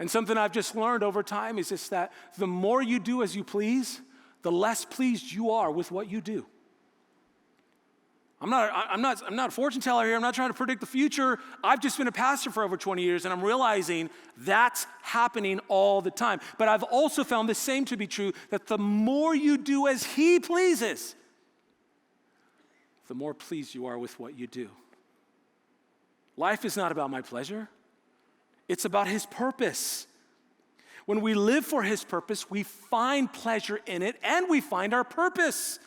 And something I've just learned over time is just that the more you do as you please, the less pleased you are with what you do. I'm not a fortune teller here. I'm not trying to predict the future. I've just been a pastor for over 20 years, and I'm realizing that's happening all the time. But I've also found the same to be true, that the more you do as he pleases, the more pleased you are with what you do. Life is not about my pleasure. It's about his purpose. When we live for his purpose, we find pleasure in it, and we find our purpose.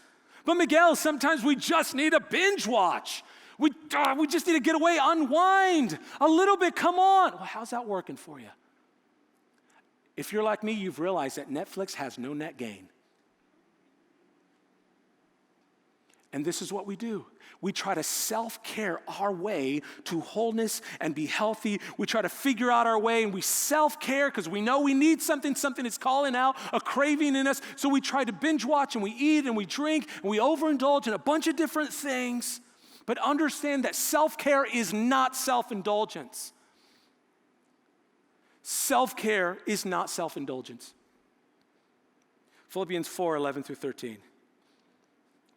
But Miguel, sometimes we just need a binge watch. We just need to get away, unwind a little bit, come on. Well, how's that working for you? If you're like me, you've realized that Netflix has no net gain. And this is what we do. We try to self-care our way to wholeness and be healthy. We try to figure out our way, and we self-care because we know we need something is calling out, a craving in us. So we try to binge watch, and we eat, and we drink, and we overindulge in a bunch of different things. But understand that self-care is not self-indulgence. Self-care is not self-indulgence. Philippians 4:11-13.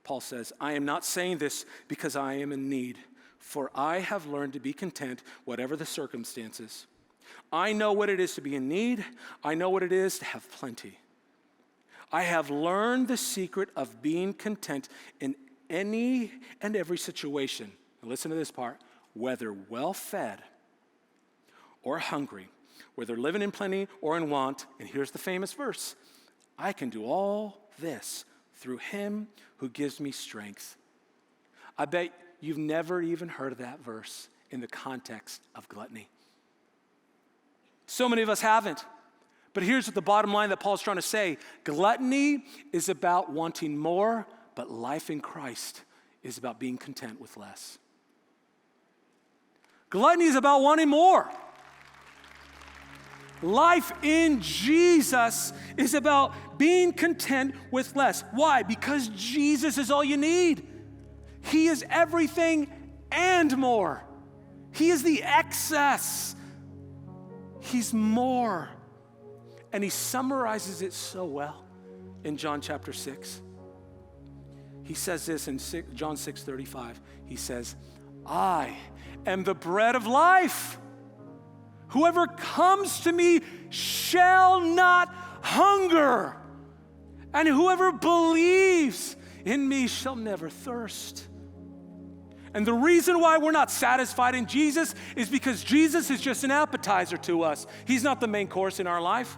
Paul says, I am not saying this because I am in need, for I have learned to be content whatever the circumstances. I know what it is to be in need. I know what it is to have plenty. I have learned the secret of being content in any and every situation. Now listen to this part. Whether well-fed or hungry, whether living in plenty or in want, and here's the famous verse, I can do all this through him who gives me strength. I bet you've never even heard of that verse in the context of gluttony. So many of us haven't. But here's what the bottom line that Paul's trying to say. Gluttony is about wanting more, but life in Christ is about being content with less. Gluttony is about wanting more. Life in Jesus is about being content with less. Why? Because Jesus is all you need. He is everything and more. He is the excess. He's more. And he summarizes it so well in John chapter 6. He says this in John 6:35. He says, I am the bread of life. Whoever comes to me shall not hunger, and whoever believes in me shall never thirst. And the reason why we're not satisfied in Jesus is because Jesus is just an appetizer to us. He's not the main course in our life.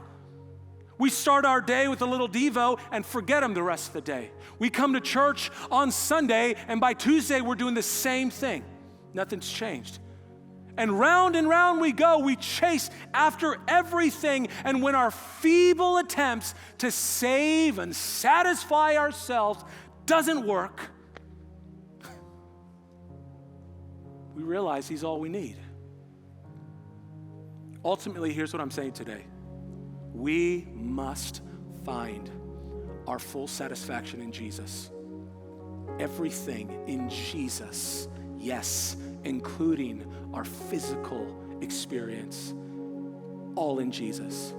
We start our day with a little Devo and forget him the rest of the day. We come to church on Sunday, and by Tuesday we're doing the same thing. Nothing's changed. And round we go. We chase after everything. And when our feeble attempts to save and satisfy ourselves doesn't work, we realize he's all we need. Ultimately, here's what I'm saying today. We must find our full satisfaction in Jesus. Everything in Jesus, yes, including our physical experience, all in Jesus.